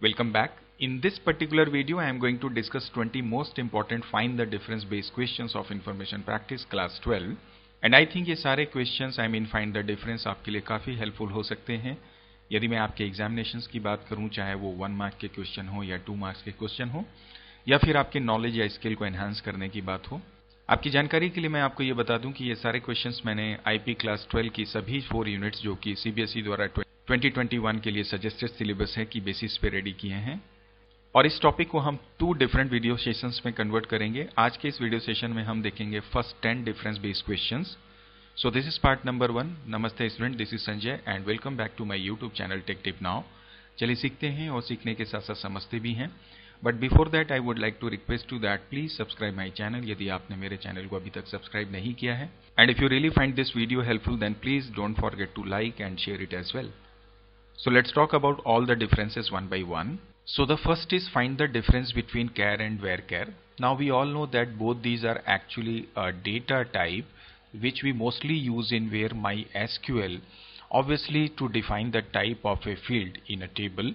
Welcome back. In this particular video, I am going to discuss 20 most important find the difference based questions of information practice class 12. And I think ये सारे questions find the difference आपके लिए काफी helpful हो सकते हैं यदि मैं आपके एग्जामिनेशंस की बात करूं, चाहे वो 1 मार्क के क्वेश्चन हो या 2 मार्क्स के क्वेश्चन हो या फिर आपके नॉलेज या स्किल को एनहांस करने की बात हो। आपकी जानकारी के लिए मैं आपको ये बता दूं कि ये सारे क्वेश्चंस मैंने आईपी क्लास 12 की सभी 4 यूनिट्स जो कि सीबीएसई द्वारा 2021 के लिए सजेस्टेड सिलेबस है की बेसिस पे रेडी किए हैं और इस टॉपिक को हम 2 डिफरेंट वीडियो सेशंस में कन्वर्ट करेंगे। आज के इस वीडियो सेशन में हम देखेंगे first 10 difference based questions. So this is part number 1. नमस्ते student, this is Sanjay and welcome back to my YouTube channel tech tip now. चलिए सीखते हैं और सीखने के साथ साथ समझते भी हैं। But before that I would like to request to that please subscribe my channel यदि आपने मेरे चैनल को अभी तक सब्सक्राइब नहीं किया है। And if you really find this video helpful then please don't forget to like and share it as well. So let's talk about all the differences one by one. So the first is find the difference between char and varchar. Now we all know that both these are actually a data type which we mostly use in where MySQL obviously to define the type of a field in a table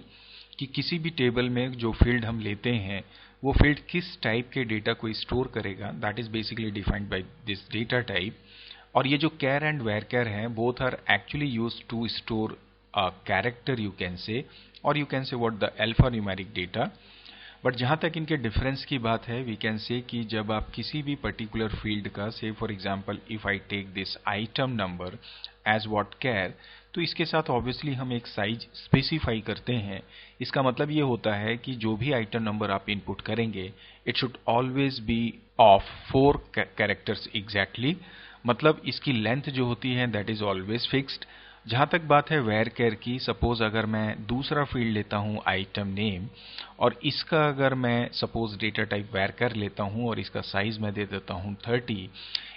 कि किसी भी table में जो field हम लेते हैं वो field किस टाइप के डेटा को स्टोर करेगा, that is basically defined by this data type. और ये जो char and varchar हैं both are actually used to store a character you can say or you can say what the alphanumeric data। But जहां तक इनके difference की बात है वी कैन से कि जब आप किसी भी पर्टिकुलर फील्ड का से for example if I take this item number as what care, तो इसके साथ ऑब्वियसली हम एक साइज स्पेसिफाई करते हैं। इसका मतलब ये होता है कि जो भी आइटम नंबर आप इनपुट करेंगे it should always be of 4 characters exactly, मतलब इसकी लेंथ जो होती है दैट इज ऑलवेज फिक्स्ड। जहां तक बात है varchar की, सपोज अगर मैं दूसरा फील्ड लेता हूं आइटम नेम और इसका अगर मैं सपोज डेटा टाइप varchar लेता हूं और इसका साइज मैं दे देता हूं 30,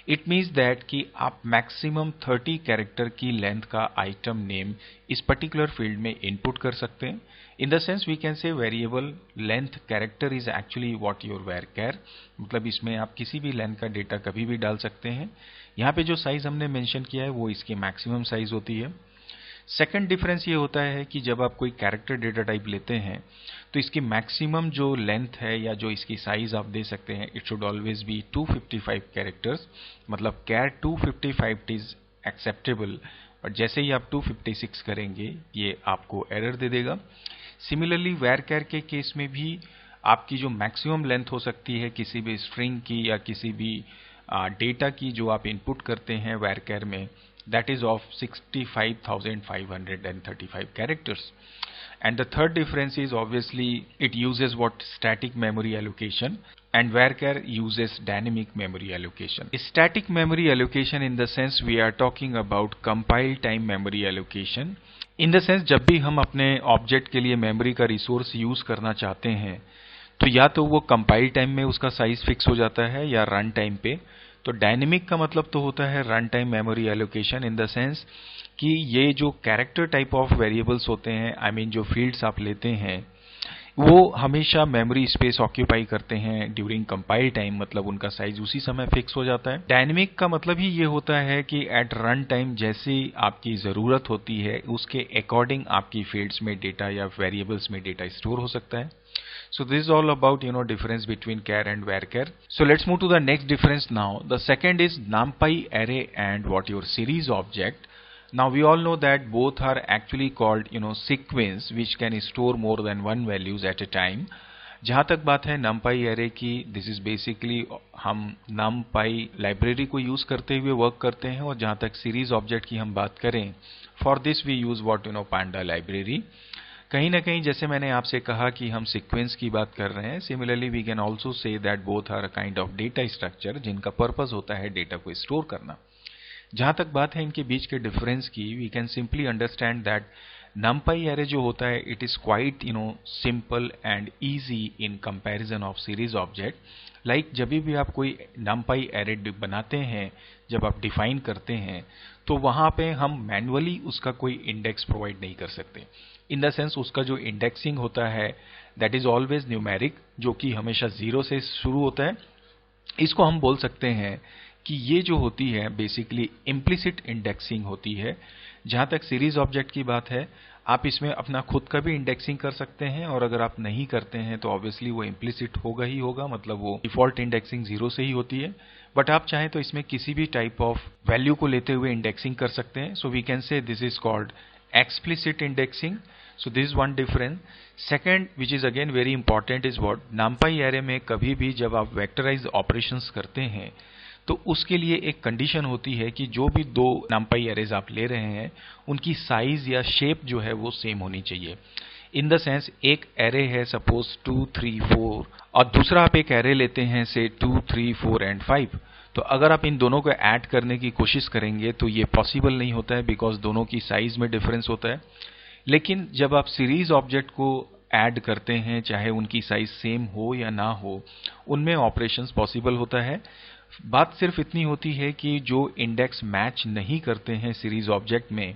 इट मीन्स दैट कि आप मैक्सिमम 30 कैरेक्टर की लेंथ का आइटम नेम इस पर्टिकुलर फील्ड में इनपुट कर सकते हैं। In the sense we can say variable length character is actually what your varchar, मतलब इसमें आप किसी भी लेंथ का डेटा कभी भी डाल सकते हैं। यहाँ पे जो साइज हमने मेंशन किया है वो इसकी मैक्सिमम साइज होती है। सेकंड डिफरेंस ये होता है कि जब आप कोई कैरेक्टर डेटा टाइप लेते हैं तो इसकी मैक्सिमम जो लेंथ है या जो इसकी साइज आप दे सकते हैं it should always be 255 characters, मतलब char 255 इज एक्सेप्टेबल। और जैसे ही आप 256 करेंगे ये आपको एरर दे देगा। सिमिलरली varchar के केस में भी आपकी जो मैक्सिमम लेंथ हो सकती है किसी भी स्ट्रिंग की या किसी भी डेटा की जो आप इनपुट करते हैं varchar में, that is of 65,535 characters। And the third difference is obviously it uses what static memory allocation and varchar uses dynamic memory allocation। Static memory allocation in the sense we are talking about compile time memory allocation। in the sense जब भी हम अपने object के लिए memory का resource use करना चाहते हैं तो या तो वो कंपाइल टाइम में उसका साइज फिक्स हो जाता है या रन टाइम पे। तो डायनेमिक का मतलब तो होता है run time memory allocation in the sense कि ये जो कैरेक्टर टाइप ऑफ वेरिएबल्स होते हैं आई मीन जो फील्ड्स आप लेते हैं वो हमेशा मेमोरी स्पेस ऑक्यूपाई करते हैं ड्यूरिंग कंपाइल टाइम, मतलब उनका साइज उसी समय फिक्स हो जाता है। डायनेमिक का मतलब ही ये होता है कि एट रन टाइम जैसी आपकी जरूरत होती है उसके अकॉर्डिंग आपकी फील्ड्स में डेटा या वेरिएबल्स में डेटा स्टोर हो सकता है। So this is all about difference between char and varchar। So let's move to the next difference now. The second is numpy array and what your series object। Now we all know that both are actually called sequence which can store more than one values at a time। जहां तक बात है numpy array की, this is basically हम numpy library को use करते हुए work करते हैं। और जहां तक सीरीज ऑब्जेक्ट की हम बात करें for this we use what panda library. कहीं ना कहीं जैसे मैंने आपसे कहा कि हम सीक्वेंस की बात कर रहे हैं, similarly we can also say that both are a kind of data structure जिनका पर्पस होता है डेटा को स्टोर करना। जहां तक बात है इनके बीच के डिफरेंस की, we can simply understand that numpy array जो होता है it is quite simple and easy in comparison of series object. Like जब भी आप कोई numpy array बनाते हैं, जब आप डिफाइन करते हैं तो वहां पे हम मैन्युअली उसका कोई इंडेक्स प्रोवाइड नहीं कर सकते। इन द सेंस उसका जो इंडेक्सिंग होता है दैट इज ऑलवेज न्यूमेरिक, जो कि हमेशा 0 से शुरू होता है। इसको हम बोल सकते हैं कि ये जो होती है बेसिकली इम्प्लिसिट इंडेक्सिंग होती है। जहां तक सीरीज ऑब्जेक्ट की बात है, आप इसमें अपना खुद का भी इंडेक्सिंग कर सकते हैं, और अगर आप नहीं करते हैं तो ऑब्वियसली वो इम्प्लिसिट होगा ही होगा, मतलब वो डिफॉल्ट इंडेक्सिंग 0 से ही होती है। बट आप चाहें तो इसमें किसी भी टाइप ऑफ वैल्यू को लेते हुए इंडेक्सिंग कर सकते हैं। So we can say this is called explicit indexing. So this is one difference. Second, which is again very important, is what numpy array में कभी भी जब आप vectorize operations करते हैं तो उसके लिए एक कंडीशन होती है कि जो भी दो numpy arrays आप ले रहे हैं उनकी साइज या शेप जो है वो सेम होनी चाहिए। इन द सेंस एक एरे है सपोज 2, 3, 4 और दूसरा आप एक एरे लेते हैं से 2, 3, 4 एंड 5, तो अगर आप इन दोनों को ऐड करने की कोशिश करेंगे तो ये पॉसिबल नहीं होता है, बिकॉज दोनों की साइज में डिफरेंस होता है। लेकिन जब आप सीरीज ऑब्जेक्ट को ऐड करते हैं, चाहे उनकी साइज सेम हो या ना हो, उनमें ऑपरेशंस पॉसिबल होता है। बात सिर्फ इतनी होती है कि जो इंडेक्स मैच नहीं करते हैं सीरीज ऑब्जेक्ट में,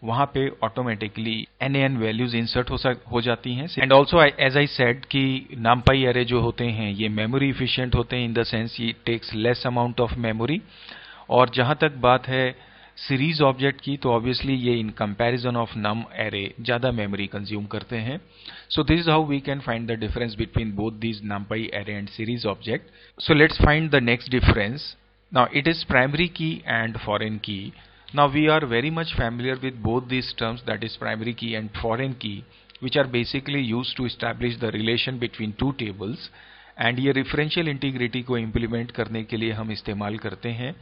वहां पे ऑटोमेटिकली NaN वैल्यूज इंसर्ट हो जाती हैं। And also as I said कि numpy एरे जो होते हैं ये मेमोरी इफिशिएंट होते हैं, इन द सेंस ये takes less amount of memory. और जहां तक बात है सीरीज ऑब्जेक्ट की, तो ऑब्वियसली ये in comparison of num array ज्यादा मेमोरी कंज्यूम करते हैं। So this is how we can find the difference between both these numpy array and series object. So let's find the next difference. Now it is primary key and foreign key. Now we are very much familiar with both these terms, that is primary key and foreign key, which are basically used to establish the relation between two tables, and ये referential integrity को implement करने के लिए हम इस्तेमाल करते हैं।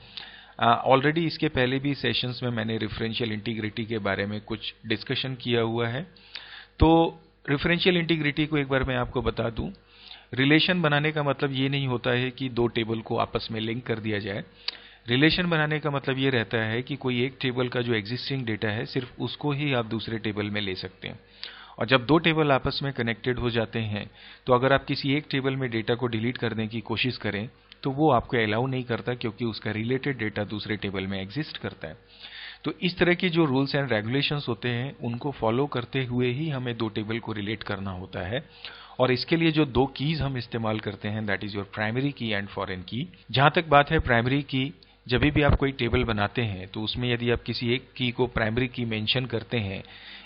Already इसके पहले भी सेशंस में मैंने referential integrity के बारे में कुछ डिस्कशन किया हुआ है। तो referential integrity को एक बार मैं आपको बता दूं। रिलेशन बनाने का मतलब ये नहीं होता है कि दो टेबल को आपस में लिंक कर दिया जाए। रिलेशन बनाने का मतलब ये रहता है कि कोई एक टेबल का जो एग्जिस्टिंग डेटा है सिर्फ उसको ही आप दूसरे टेबल में ले सकते हैं। और जब दो टेबल आपस में कनेक्टेड हो जाते हैं तो अगर आप किसी एक टेबल में डेटा को डिलीट करने की कोशिश करें तो वो आपको अलाउ नहीं करता, क्योंकि उसका रिलेटेड डेटा दूसरे टेबल में एग्जिस्ट करता है। तो इस तरह के जो रूल्स एंड रेगुलेशंस होते हैं उनको फॉलो करते हुए ही हमें दो टेबल को रिलेट करना होता है। और इसके लिए जो दो कीज हम इस्तेमाल करते हैं, that is your primary key and foreign की। जहां तक बात है प्राइमरी की, जब भी आप कोई टेबल बनाते हैं तो उसमें यदि आप किसी एक की को प्राइमरी की मेंशन करते हैं,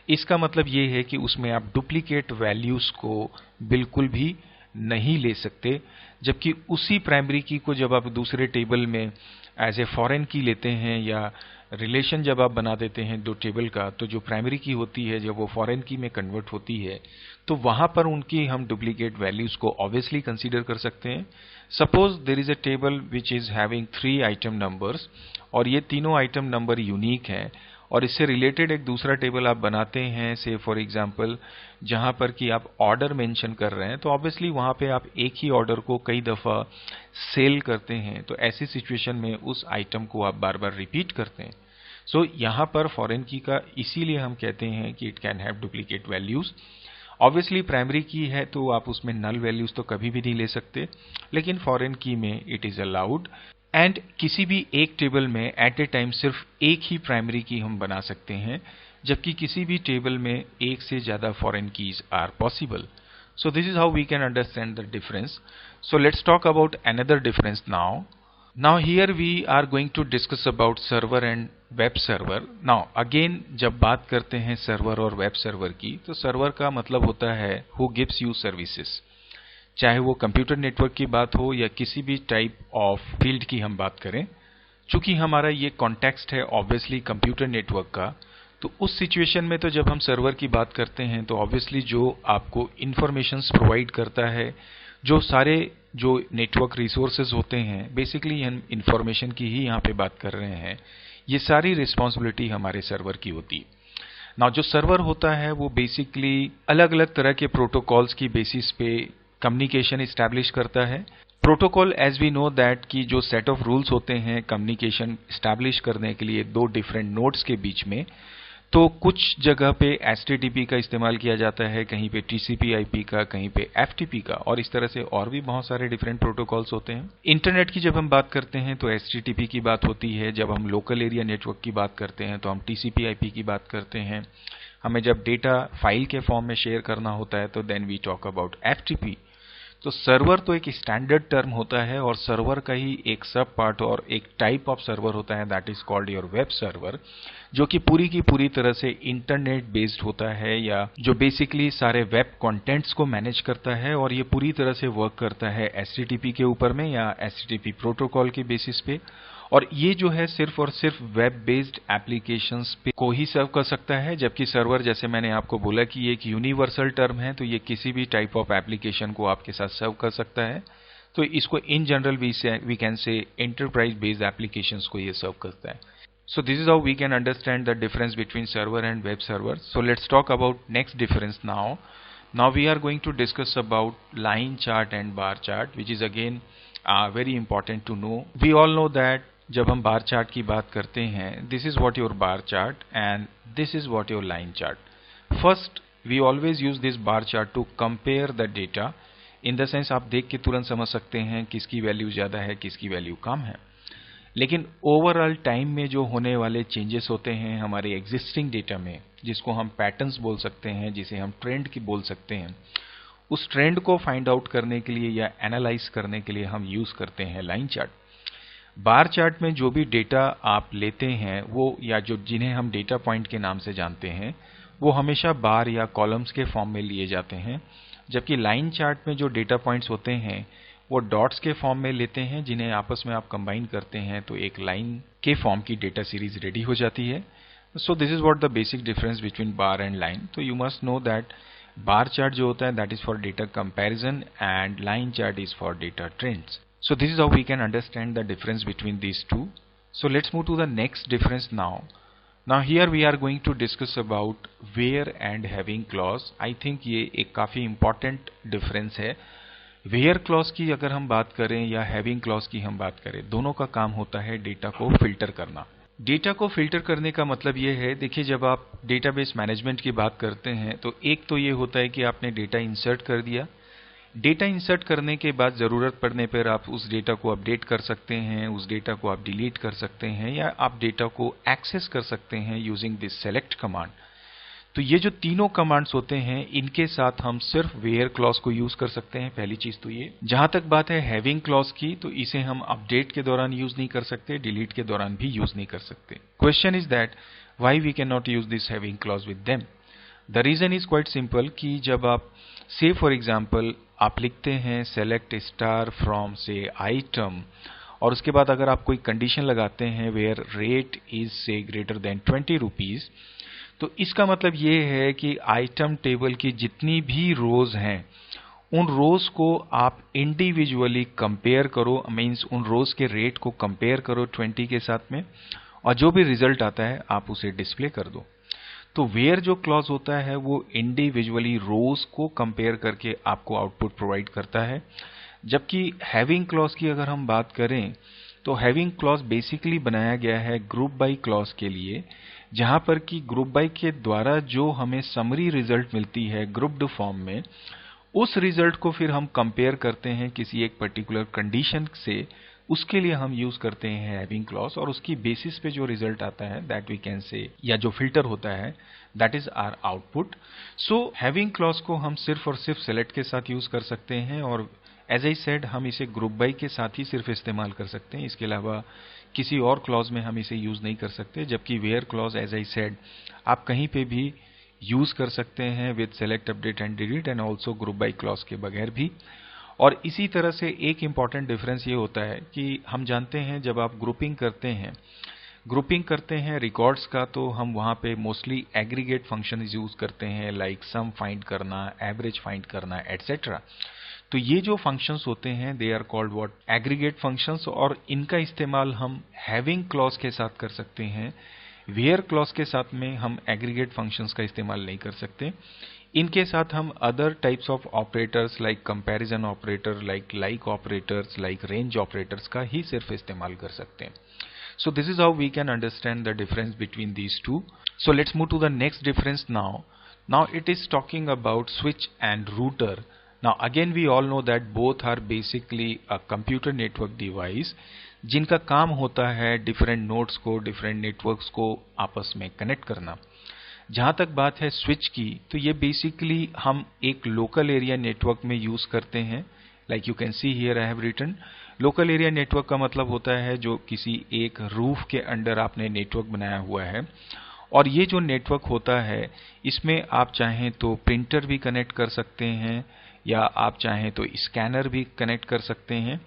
इसका मतलब ये है कि उसमें आप डुप्लीकेट वैल्यूज को बिल्कुल भी नहीं ले सकते। जबकि उसी प्राइमरी की को जब आप दूसरे टेबल में एज ए फॉरेन की लेते हैं या रिलेशन जब आप बना देते हैं दो टेबल का, तो जो प्राइमरी की होती है जब वो फॉरेन की में कन्वर्ट होती है तो वहां पर उनकी हम डुप्लीकेट वैल्यूज को ऑब्वियसली कंसीडर कर सकते हैं। Suppose there is a table which is having 3 item numbers, और ये तीनों आइटम नंबर यूनिक हैं, और इससे रिलेटेड एक दूसरा टेबल आप बनाते हैं, से फॉर एग्जांपल जहां पर कि आप ऑर्डर मेंशन कर रहे हैं, तो ऑब्वियसली वहां पे आप एक ही ऑर्डर को कई दफा सेल करते हैं, तो ऐसी सिचुएशन में उस आइटम को आप बार बार रिपीट करते हैं। सो यहां पर फॉरेन की का इसीलिए हम कहते हैं कि it can have duplicate values. Obviously primary की है तो आप उसमें नल वैल्यूज तो कभी भी नहीं ले सकते, लेकिन फॉरेन की में इट इज अलाउड। एंड किसी भी एक टेबल में एट ए टाइम सिर्फ एक ही प्राइमरी की हम बना सकते हैं, जबकि किसी भी टेबल में एक से ज्यादा foreign keys are possible. So this is how we can understand the difference. So let's talk about another difference now. Now here we are going to discuss about server and web server. Now again जब बात करते हैं server और web server की, तो server का मतलब होता है who gives you services, चाहे वो कंप्यूटर नेटवर्क की बात हो या किसी भी टाइप ऑफ फील्ड की हम बात करें। चूंकि हमारा ये कॉन्टेक्स्ट है ऑब्वियसली कंप्यूटर नेटवर्क का, तो उस सिचुएशन में तो जब हम सर्वर की बात करते हैं तो ऑब्वियसली जो आपको इंफॉर्मेशंस प्रोवाइड करता है, जो सारे जो नेटवर्क रिसोर्सेज होते हैं, बेसिकली हम इंफॉर्मेशन की ही यहाँ पे बात कर रहे हैं, ये सारी रिस्पॉन्सिबिलिटी हमारे सर्वर की होती है। नाउ जो सर्वर होता है वो बेसिकली अलग अलग तरह के प्रोटोकॉल्स की बेसिस पे कम्युनिकेशन इस्टेब्लिश करता है। Protocol as we know that की जो सेट ऑफ रूल्स होते हैं कम्युनिकेशन इस्टेब्लिश करने के लिए दो डिफरेंट नोड्स के बीच में, तो कुछ जगह पे HTTP का इस्तेमाल किया जाता है, कहीं पे TCP/IP का, कहीं पे FTP का, और इस तरह से और भी बहुत सारे डिफरेंट प्रोटोकॉल्स होते हैं। इंटरनेट की जब हम बात करते हैं तो HTTP की बात होती है, जब हम लोकल एरिया नेटवर्क की बात करते हैं तो हम TCP/IP की बात करते हैं, हमें जब डेटा फाइल के फॉर्म में शेयर करना होता है तो then we talk about FTP। तो सर्वर तो एक स्टैंडर्ड टर्म होता है और सर्वर का ही एक सब पार्ट और एक टाइप ऑफ सर्वर होता है, that is called your web server, जो कि पूरी की पूरी तरह से इंटरनेट बेस्ड होता है, या जो बेसिकली सारे वेब कंटेंट्स को मैनेज करता है, और ये पूरी तरह से वर्क करता है HTTP के ऊपर में या HTTP प्रोटोकॉल के बेसिस पे। और ये जो है सिर्फ और सिर्फ वेब बेस्ड एप्लीकेशंस पे को ही सर्व कर सकता है, जबकि सर्वर, जैसे मैंने आपको बोला कि ये एक यूनिवर्सल टर्म है, तो ये किसी भी टाइप ऑफ एप्लीकेशन को आपके साथ सर्व कर सकता है। तो इसको in general we can say enterprise based applications को ये सर्व करता है। So this is how we can understand the difference between server and web server. So let's talk about next difference now. Now we are going to discuss about line chart and bar chart, which is again very important to know. We all know that जब हम bar chart की बात करते हैं, this is what your bar chart and this is what your line chart. First, we always use this bar chart to compare the data. In the sense आप देख के तुरंत समझ सकते हैं किसकी वैल्यू ज्यादा है, किसकी वैल्यू कम है। लेकिन ओवरऑल टाइम में जो होने वाले चेंजेस होते हैं हमारे एग्जिस्टिंग डेटा में, जिसको हम पैटर्न्स बोल सकते हैं, जिसे हम ट्रेंड की बोल सकते हैं, उस ट्रेंड को फाइंड आउट करने के लिए या एनालाइज करने के लिए हम यूज करते हैं लाइन चार्ट। बार चार्ट में जो भी डेटा आप लेते हैं वो, या जो जिन्हें हम डेटा पॉइंट के नाम से जानते हैं, वो हमेशा बार या कॉलम्स के फॉर्म में लिए जाते हैं, जबकि लाइन चार्ट में जो डेटा पॉइंट्स होते हैं वो डॉट्स के फॉर्म में लेते हैं, जिन्हें आपस में आप कंबाइन करते हैं तो एक लाइन के फॉर्म की डेटा सीरीज रेडी हो जाती है। So this is what the basic difference between bar and line. तो you must know that bar chart जो होता है that is for data comparison and line chart is for data trends. So this is how we can understand the difference between these two. So let's move to the next difference now. Now here we are going to discuss about where and having clause. I think ये एक काफी important difference है। where clause की अगर हम बात करें या having clause की हम बात करें, दोनों का काम होता है डेटा को फिल्टर करना। डेटा को फिल्टर करने का मतलब ये है, देखिए जब आप डेटाबेस मैनेजमेंट की बात करते हैं तो एक तो ये होता है कि आपने डेटा इंसर्ट कर दिया। डेटा इंसर्ट करने के बाद जरूरत पड़ने पर आप उस डेटा को अपडेट कर सकते हैं, उस डेटा को आप डिलीट कर सकते हैं, या आप डेटा को एक्सेस कर सकते हैं यूजिंग दिस सेलेक्ट कमांड। तो ये जो तीनों कमांड्स होते हैं, इनके साथ हम सिर्फ वेयर क्लॉज को यूज कर सकते हैं। पहली चीज तो ये। जहां तक बात है हैविंग क्लॉज की, तो इसे हम अपडेट के दौरान यूज नहीं कर सकते, डिलीट के दौरान भी यूज नहीं कर सकते। Question is that why we can not use this having clause with them. The reason is quite simple कि जब आप से फॉर एग्जाम्पल आप लिखते हैं select star from say item, और उसके बाद अगर आप कोई कंडीशन लगाते हैं where rate is say greater than 20 rupees, तो इसका मतलब ये है कि आइटम टेबल की जितनी भी रोज हैं उन रोज को आप इंडिविजुअली कंपेयर करो, मींस उन रोज के रेट को कंपेयर करो 20 के साथ में, और जो भी रिजल्ट आता है आप उसे डिस्प्ले कर दो। तो वेयर जो क्लॉज होता है वो इंडिविजुअली रोज को कंपेयर करके आपको आउटपुट प्रोवाइड करता है, जबकि हैविंग क्लॉज की अगर हम बात करें तो हैविंग क्लॉज बेसिकली बनाया गया है ग्रुप बाय क्लॉज के लिए, जहां पर कि ग्रुप बाय के द्वारा जो हमें समरी रिजल्ट मिलती है ग्रुप्ड फॉर्म में, उस रिजल्ट को फिर हम कंपेयर करते हैं किसी एक पर्टिकुलर कंडीशन से, उसके लिए हम यूज करते हैं हैविंग क्लॉज, और उसकी बेसिस पे जो रिजल्ट आता है दैट वी कैन से, या जो फिल्टर होता है that is our output. So having clause को हम सिर्फ और सिर्फ सेलेक्ट के साथ यूज कर सकते हैं, और एज आई सेड हम इसे ग्रुप बाय के साथ ही सिर्फ इस्तेमाल कर सकते हैं, इसके अलावा किसी और क्लॉज में हम इसे यूज नहीं कर सकते। जबकि where clause as I said आप कहीं पे भी यूज कर सकते हैं with select update and delete, and also group by clause के बगैर भी। और इसी तरह से एक इंपॉर्टेंट डिफरेंस ये होता है कि हम जानते हैं जब आप ग्रुपिंग करते हैं रिकॉर्ड्स का, तो हम वहां पे मोस्टली एग्रीगेट फंक्शन यूज करते हैं, लाइक सम फाइंड करना, एवरेज फाइंड करना, एटसेट्रा। तो ये जो फंक्शंस होते हैं they are called what aggregate functions, और इनका इस्तेमाल हम हैविंग क्लॉज के साथ कर सकते हैं। वेयर क्लॉज के साथ में हम एग्रीगेट फंक्शंस का इस्तेमाल नहीं कर सकते। इनके साथ हम other types of operators like comparison operator, like operators, like range operators का ही सिर्फ इस्तेमाल कर सकते हैं। So this is how we can understand the difference between these two. So let's move to the next difference now. Now it is talking about switch and router. Now again we all know that both are basically a computer network device जिनका काम होता है different nodes को, different networks को आपस में connect करना। जहां तक बात है स्विच की, तो ये बेसिकली हम एक लोकल एरिया नेटवर्क में यूज करते हैं, like you can see here I have written. Local area network का मतलब होता है जो किसी एक रूफ के अंडर आपने नेटवर्क बनाया हुआ है, और ये जो नेटवर्क होता है इसमें आप चाहें तो प्रिंटर भी कनेक्ट कर सकते हैं या आप चाहें तो स्कैनर भी कनेक्ट कर सकते हैं।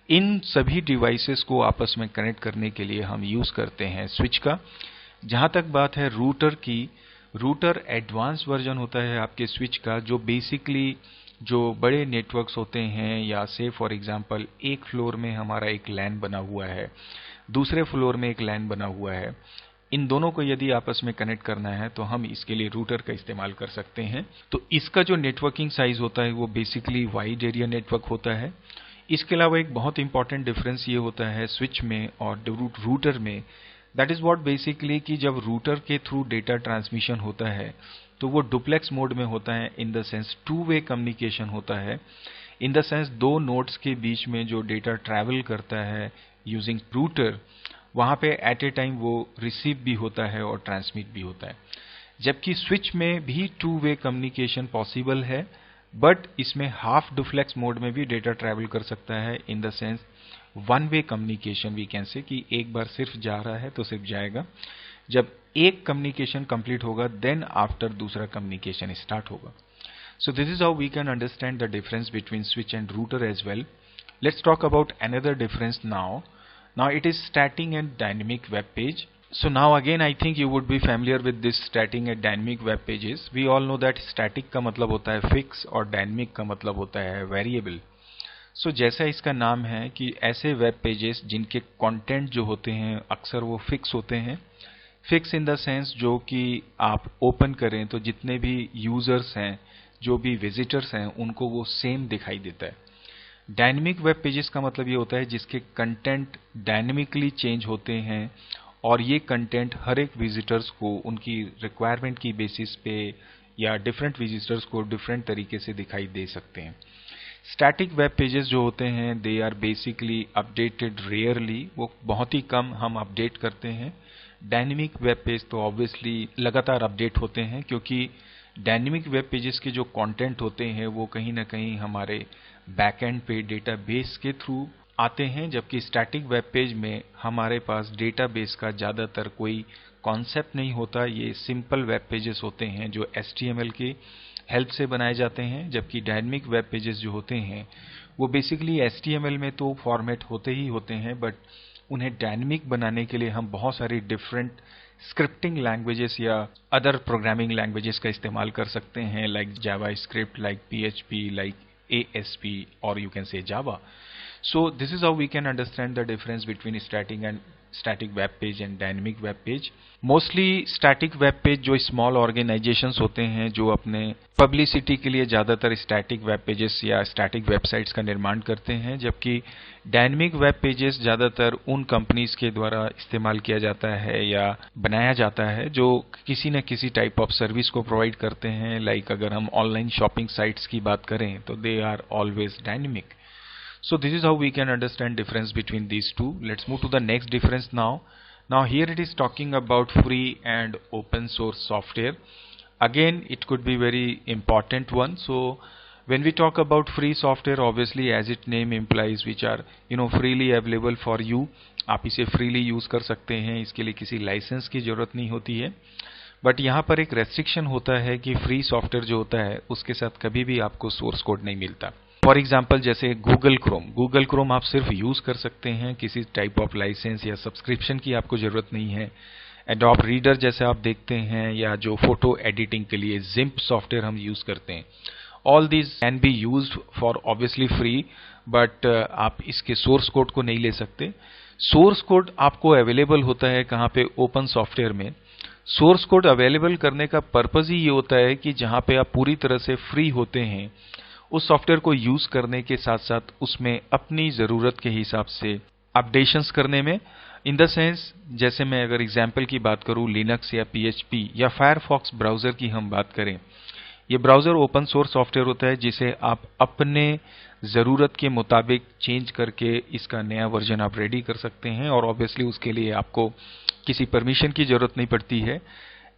इन सभी डिवाइसेस को आपस में कनेक्ट करने के लिए हम यूज करते हैं स्विच का। जहां तक बात है रूटर की, रूटर एडवांस वर्जन होता है आपके स्विच का, जो बेसिकली जो बड़े नेटवर्क्स होते हैं, या से फॉर एग्जांपल एक फ्लोर में हमारा एक लैन बना हुआ है, दूसरे फ्लोर में एक लैन बना हुआ है, इन दोनों को यदि आपस में कनेक्ट करना है तो हम इसके लिए रूटर का इस्तेमाल कर सकते हैं। तो इसका जो नेटवर्किंग साइज होता है वो बेसिकली वाइड एरिया नेटवर्क होता है। इसके अलावा एक बहुत इंपॉर्टेंट डिफरेंस ये होता है स्विच में और रूटर में, दैट इज व्हाट बेसिकली कि जब रूटर के थ्रू डेटा ट्रांसमिशन होता है तो वो डुप्लेक्स मोड में होता है, in the sense to way communication होता है, इन द सेंस दो नोड्स के बीच में जो डेटा ट्रैवल करता है यूजिंग रूटर, वहां पे एट ए टाइम वो रिसीव भी होता है और ट्रांसमिट भी होता है। जबकि स्विच में भी टू वे कम्युनिकेशन पॉसिबल है, बट इसमें हाफ डुप्लेक्स मोड में भी डेटा ट्रैवल कर सकता है, in the sense one way communication we can say, कि एक बार सिर्फ जा रहा है तो सिर्फ जाएगा, जब एक कम्युनिकेशन कंप्लीट होगा देन आफ्टर दूसरा कम्युनिकेशन स्टार्ट होगा। So this is how we can understand the difference between switch and router as well. Let's talk about another difference now. Now it is static and dynamic web page. So now again I think you would be familiar with this static and dynamic web pages. We all know that static का मतलब होता है fix और dynamic का मतलब होता है variable. So जैसा इसका नाम है कि ऐसे वेब पेजेस जिनके कंटेंट जो होते हैं अक्सर वो फिक्स होते हैं। फिक्स इन द सेंस जो कि आप ओपन करें तो जितने भी यूजर्स हैं, जो भी विजिटर्स हैं, उनको वो सेम दिखाई देता है। डायनेमिक वेब पेजेस का मतलब ये होता है जिसके कंटेंट डायनेमिकली चेंज होते हैं और ये कंटेंट हर एक विजिटर्स को उनकी रिक्वायरमेंट की बेसिस पे या डिफरेंट विजिटर्स को डिफरेंट तरीके से दिखाई दे सकते हैं। स्टैटिक वेब पेजेस जो होते हैं they are basically updated rarely, वो बहुत ही कम हम अपडेट करते हैं। डायनेमिक वेब पेज तो ऑब्वियसली लगातार अपडेट होते हैं, क्योंकि डायनेमिक वेब पेजेस के जो कंटेंट होते हैं वो कहीं ना कहीं हमारे बैकएंड पे डेटाबेस के थ्रू आते हैं, जबकि स्टैटिक वेब पेज में हमारे पास डेटाबेस का ज़्यादातर कोई कॉन्सेप्ट नहीं होता। ये सिंपल वेब पेजेस होते हैं जो HTML की हेल्प से बनाए जाते हैं, जबकि डायनेमिक वेब पेजेस जो होते हैं वो बेसिकली HTML में तो फॉर्मेट होते ही होते हैं, बट उन्हें डायनेमिक बनाने के लिए हम बहुत सारी डिफरेंट स्क्रिप्टिंग लैंग्वेजेस या अदर प्रोग्रामिंग लैंग्वेजेस का इस्तेमाल कर सकते हैं, like JavaScript, like PHP, like ASP, और you can say Java. So this is how we can understand the difference between static web page and dynamic web page. Mostly static web page जो small organizations होते हैं जो अपने publicity के लिए ज़्यादातर static web pages या static websites का निर्माण करते हैं, जबकि dynamic web pages ज़्यादातर उन companies के द्वारा इस्तेमाल किया जाता है या बनाया जाता है जो किसी न किसी type of service को provide करते हैं। Like अगर हम online shopping sites की बात करें तो they are always dynamic. So this is how we can understand difference between these two. Let's move to the next difference now. Now here it is talking about free and open source software. Again, it could be very important one. So when we talk about free software, obviously as its name implies, which are freely available for you. आप इसे freely use कर सकते हैं, इसके लिए किसी licence की जरूरत नहीं होती है। बट यहाँ पर एक रेस्ट्रिक्शन होता है कि फ्री सॉफ्टवेयर जो होता है उसके साथ कभी भी आपको सोर्स कोड नहीं मिलता। फॉर एग्जाम्पल जैसे गूगल क्रोम आप सिर्फ यूज कर सकते हैं, किसी टाइप ऑफ लाइसेंस या सब्सक्रिप्शन की आपको जरूरत नहीं है। एडोब रीडर जैसे आप देखते हैं, या जो फोटो एडिटिंग के लिए जिम्प सॉफ्टवेयर हम यूज करते हैं, all these can be used for obviously free, but आप इसके सोर्स कोड को नहीं ले सकते। सोर्स कोड आपको अवेलेबल होता है कहाँ पे? ओपन सॉफ्टवेयर में। सोर्स कोड अवेलेबल करने का पर्पज ही ये होता है कि जहां पे आप पूरी तरह से फ्री होते हैं उस सॉफ्टवेयर को यूज करने के साथ साथ उसमें अपनी जरूरत के हिसाब से अपडेशंस करने में। इन द सेंस जैसे मैं अगर एग्जांपल की बात करूं, लिनक्स या PHP या फायरफॉक्स ब्राउजर की हम बात करें, ये ब्राउजर ओपन सोर्स सॉफ्टवेयर होता है जिसे आप अपने जरूरत के मुताबिक चेंज करके इसका नया वर्जन आप रेडी कर सकते हैं, और ऑब्वियसली उसके लिए आपको किसी परमिशन की जरूरत नहीं पड़ती है।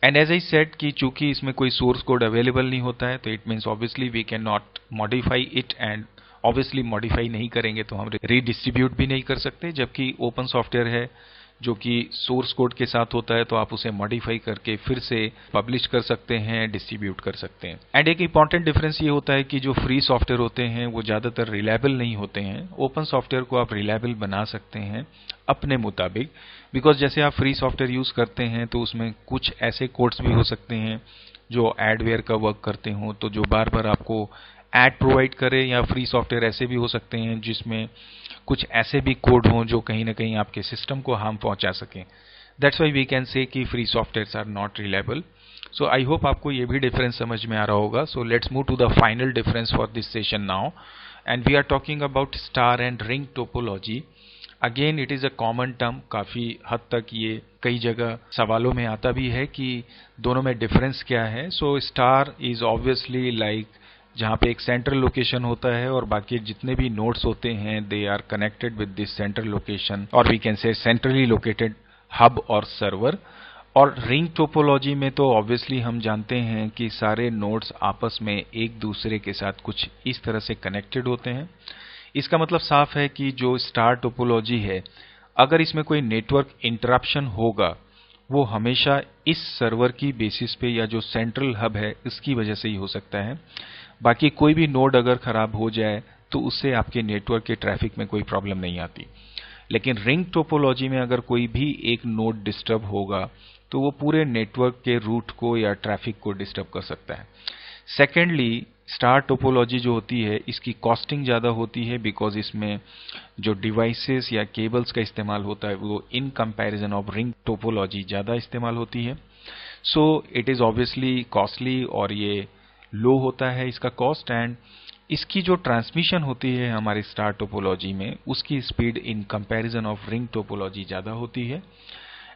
एंड एज आई सेड कि चूंकि इसमें कोई सोर्स कोड अवेलेबल नहीं होता है, तो it means obviously we can not modify it and obviously modify नहीं करेंगे तो हम रीडिस्ट्रीब्यूट भी नहीं कर सकते, जबकि ओपन सॉफ्टवेयर है जो कि सोर्स कोड के साथ होता है तो आप उसे मॉडिफाई करके फिर से पब्लिश कर सकते हैं, डिस्ट्रीब्यूट कर सकते हैं। एंड एक इंपॉर्टेंट डिफरेंस ये होता है कि जो फ्री सॉफ्टवेयर होते हैं वो ज्यादातर रिलायबल नहीं होते हैं। ओपन सॉफ्टवेयर को आप रिलायबल बना सकते हैं अपने मुताबिक, बिकॉज जैसे आप फ्री सॉफ्टवेयर यूज करते हैं तो उसमें कुछ ऐसे कोड्स भी हो सकते हैं जो एडवेयर का वर्क करते हो, तो जो बार बार आपको एड प्रोवाइड करे, या फ्री सॉफ्टवेयर ऐसे भी हो सकते हैं जिसमें कुछ ऐसे भी कोड हों जो कहीं ना कहीं आपके सिस्टम को हार्म पहुंचा सकें। That's why we can say कि free softwares are not reliable. So I hope आपको ये भी डिफरेंस समझ में आ रहा होगा। So let's move to the final difference for this session now, and we are talking about star and ring topology. Again it is a common term, काफी हद तक ये कई जगह सवालों में आता भी है कि दोनों में डिफरेंस क्या है। So star is obviously like जहां पे एक सेंट्रल लोकेशन होता है और बाकी जितने भी नोड्स होते हैं they are connected with this central location, और we can say centrally located hub और सर्वर। और रिंग टोपोलॉजी में तो ऑब्वियसली हम जानते हैं कि सारे नोड्स आपस में एक दूसरे के साथ कुछ इस तरह से कनेक्टेड होते हैं। इसका मतलब साफ है कि जो स्टार टोपोलॉजी है, अगर इसमें कोई नेटवर्क इंटरप्शन होगा वो हमेशा इस सर्वर की बेसिस पे या जो सेंट्रल हब है इसकी वजह से ही हो सकता है। बाकी कोई भी नोड अगर खराब हो जाए तो उससे आपके नेटवर्क के ट्रैफिक में कोई प्रॉब्लम नहीं आती। लेकिन रिंग टोपोलॉजी में अगर कोई भी एक नोड डिस्टर्ब होगा तो वो पूरे नेटवर्क के रूट को या ट्रैफिक को डिस्टर्ब कर सकता है। सेकेंडली, स्टार टोपोलॉजी जो होती है इसकी कॉस्टिंग ज्यादा होती है, बिकॉज इसमें जो डिवाइसेस या केबल्स का इस्तेमाल होता है वो इन कंपैरिजन ऑफ रिंग टोपोलॉजी ज्यादा इस्तेमाल होती है। So it is obviously costly और ये लो होता है इसका कॉस्ट, एंड इसकी जो ट्रांसमिशन होती है हमारे स्टार टोपोलॉजी में उसकी speed in comparison of ring topology ज्यादा होती है।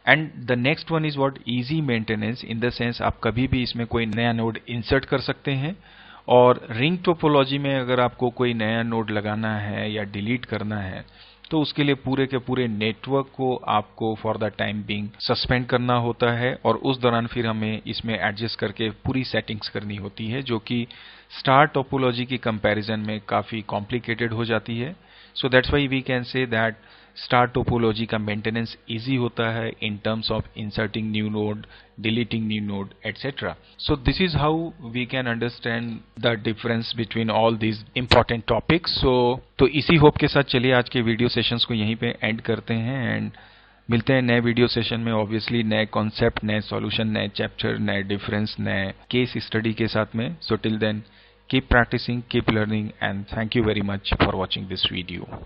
And the next one is what easy maintenance, in the sense आप कभी भी इसमें कोई नया नोड इंसर्ट कर सकते हैं, और रिंग टोपोलॉजी में अगर आपको कोई नया नोड लगाना है या डिलीट करना है तो उसके लिए पूरे के पूरे नेटवर्क को आपको for the time being suspend करना होता है, और उस दौरान फिर हमें इसमें एडजस्ट करके पूरी सेटिंग्स करनी होती है, जो कि स्टार टोपोलॉजी की कंपैरिजन में काफी कॉम्प्लिकेटेड हो जाती है। So that's why we can say that star topology का मेंटेनेंस इजी होता है in terms of inserting new node, deleting new node, etcetera. So this is how we can understand the difference between all these important topics. तो इसी hope के साथ चलिए आज के वीडियो सेशंस को यहीं पे एंड करते हैं, एंड मिलते हैं नए वीडियो सेशन में, ऑब्वियसली नए कॉन्सेप्ट, नए सॉल्यूशन, नए चैप्टर, नए डिफरेंस, नए केस स्टडी के साथ में। So till then keep practicing, keep learning, and thank you very much for watching this video.